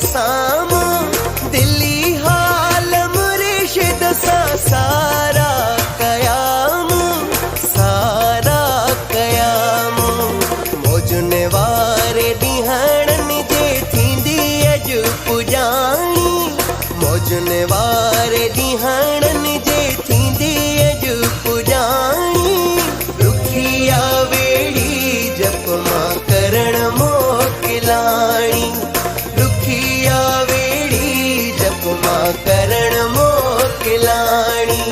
सामो दिल्ली हाल मुर्शिद सा सारा कयाम मौजुने वारे दिहाड़न जे थींदी अज पुजाणी मौजुने वारे दिहाड़न जे थींदी अज पुजाणी रुखिया वेड़ी जप मां करण मोकिलाणी रुखिया वेड़ी जप मां करण मोकिलाणी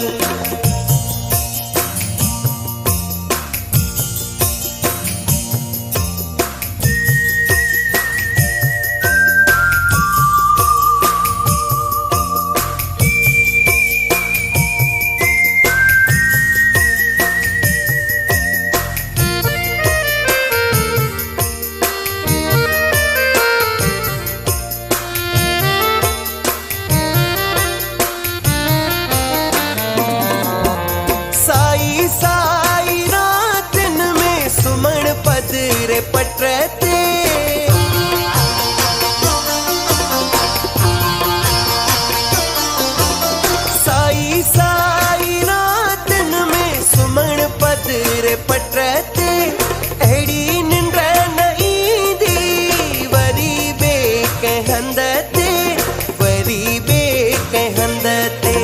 साई रातन में सुमन पदरे पटरते साई रातन में सुमन पदरे पटरते अड़ी निंद्र नहीं दी वरी बे कहंदते वरी बे कहंदते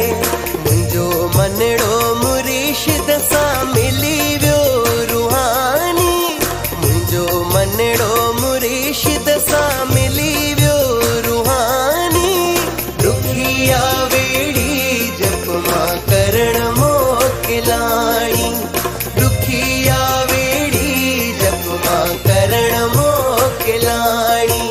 मुंजो मनड़ो मुर्शिद सा मिली व्यो रूहानी मुंजो मनड़ो मुर्शिद सा मिली व्यो रूहानी रुखिया वेड़ी जप मां करण मोकिलाणी रुखिया वेड़ी जप मां करण मोकिलाणी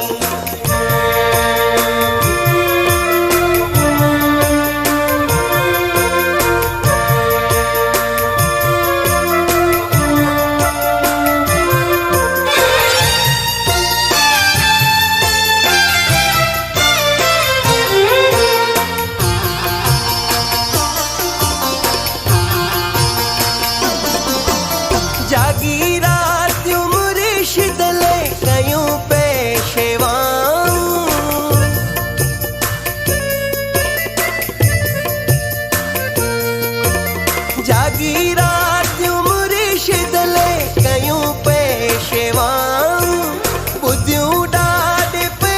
जागी रात मुर्शिद ले कयूं पेशवाऊं जागी रात मुर्शिद ले कयूं पेशवाऊं बुद्धियूं डाड पे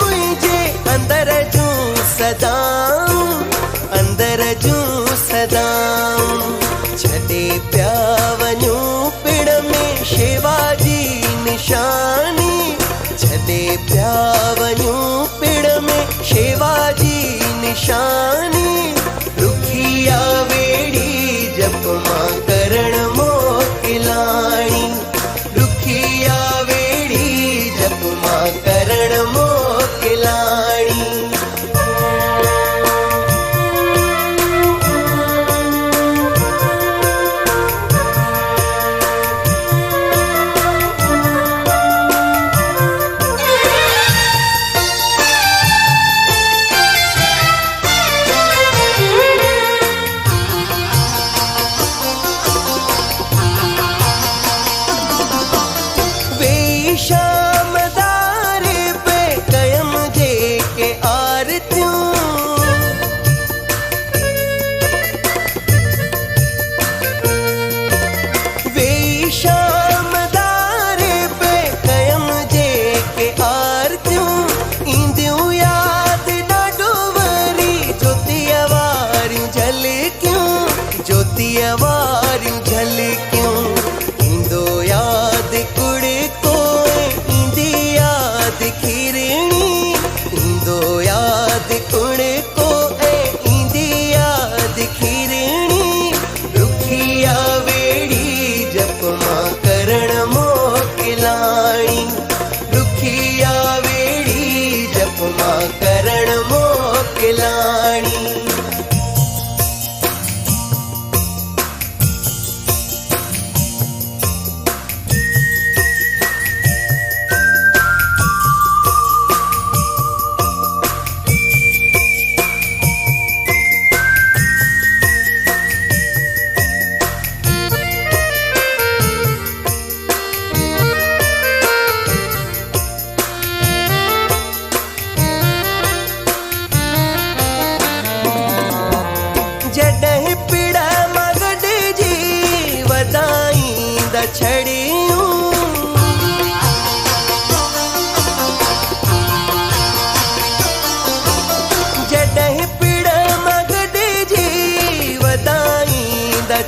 मुझे अंदर जूं सदाऊं अंदर जूं सदाऊं छॾे पिया वञूं पिण में शिवाजी निशानी छॾे पिया वञूं पिण में शिवाजी निशानी रुखिया वेड़ी जप मां करण मोकिलाणी रुखिया वेड़ी जप मां करण मोकिलाणी शामदारे पे कयम जे के आरतियों वे शामदारे पे कयम जे के आरतियों ईंदियूं याद ॾाढो वरी ज्योतिया वारियूं झलकियूं ज्योतिया वारियूं झलकियूं ईंदो याद कुड़े को खीरणी ईंदो याद कुड़े को ईंदी याद खीरणी रुखिया वेड़ी जप मां करण मोकिलाणी रुखिया वेड़ी जप मां करण मोकिलाणी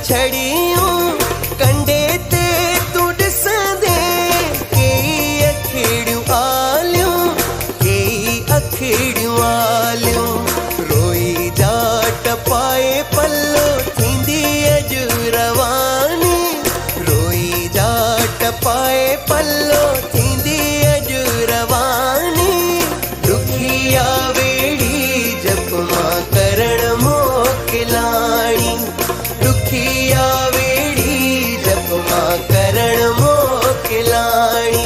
छड़ियूं कंडे ते तू ॾिसंदे कई अखिड़ियूं आलियूं कई अखिड़ियूं आलियूं रोई जाट पाए पल्लो थींदी अॼु रवानी रोई जाट पाए पल्लो थींदी अॼु रवानी दुखिया वेड़ी जप मां करण मोकिलाणी दुखिया वेड़ी जप मां करण मोकिलाणी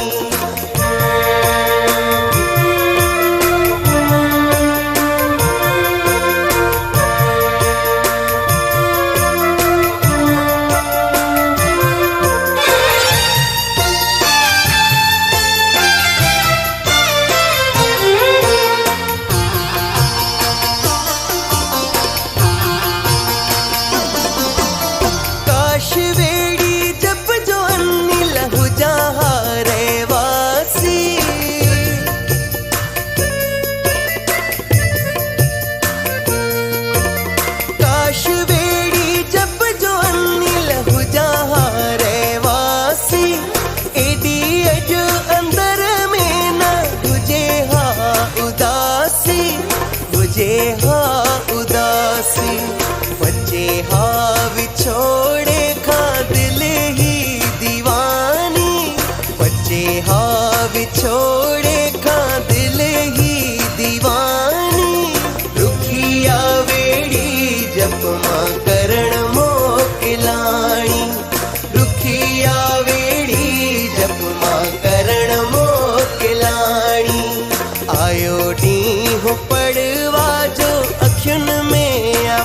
काश वेड़ी जप जो अनिल हुजा हारे वासी काश वेड़ी जप जो अनिल हुजा हारे वासी एडी अॼु अंदर में न हुजे हा उदासी हुजे हा उदासी बचे हा विछोड़े खा दिल ही दीवानी बचे हा विछोड़े खा दिल ही दीवानी दुखिया वेड़ी जप मां करण मोकिलाणी दुखिया वेड़ी जप मां करण मोकिलाणी आयो ॾींहुं पड़वा जो अखियुनि में आ